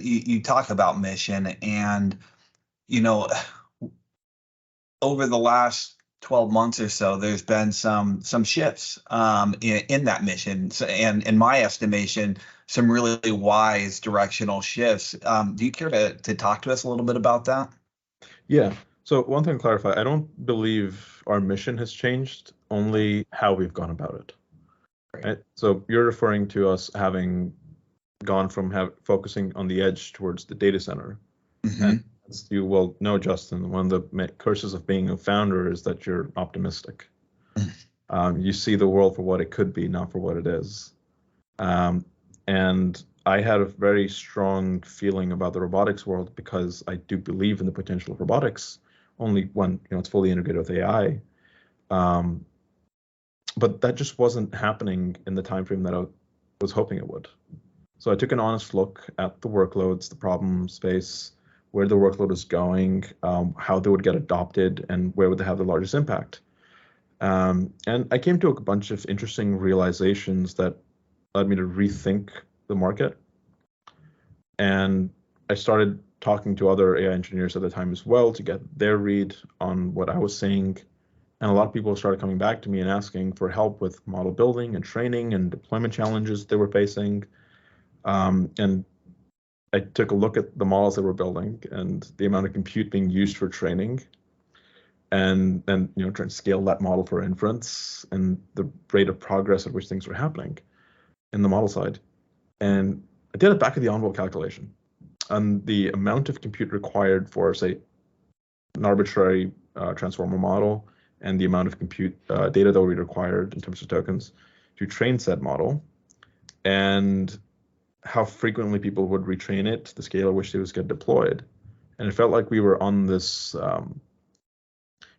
you talk about mission, and you know, over the last 12 months or so, there's been some shifts in that mission, and in my estimation, some really wise directional shifts. Do you care to talk to us a little bit about that? Yeah. So one thing to clarify, I don't believe our mission has changed, only how we've gone about it. Right? So you're referring to us having gone from focusing on the edge towards the data center. Mm-hmm. And as you well know, Justin, one of the curses of being a founder is that you're optimistic. You see the world for what it could be, not for what it is. And I had a very strong feeling about the robotics world because I do believe in the potential of robotics, only when it's fully integrated with AI. But that just wasn't happening in the time frame that I was hoping it would. So I took an honest look at the workloads, the problem space, where the workload is going, how they would get adopted, and where would they have the largest impact. And I came to a bunch of interesting realizations that led me to rethink the market. And I started talking to other AI engineers at the time as well to get their read on what I was saying. And a lot of people started coming back to me and asking for help with model building and training and deployment challenges they were facing. And I took a look at the models that we're building and the amount of compute being used for training, and then trying to scale that model for inference and the rate of progress at which things were happening in the model side. And I did a back of the envelope calculation on the amount of compute required for, say, an arbitrary transformer model, and the amount of compute data that would be required in terms of tokens to train said model, and how frequently people would retrain it, the scale at which they would get deployed. And it felt like we were on this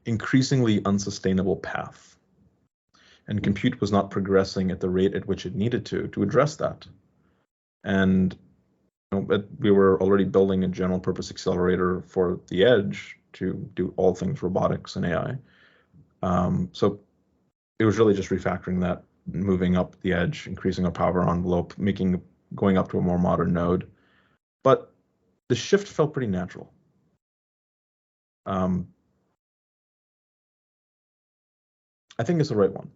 increasingly unsustainable path. And compute was not progressing at the rate at which it needed to address that. And we were already building a general purpose accelerator for the edge to do all things robotics and AI. So it was really just refactoring that, moving up the edge, increasing our power envelope, going up to a more modern node. But the shift felt pretty natural. I think it's the right one.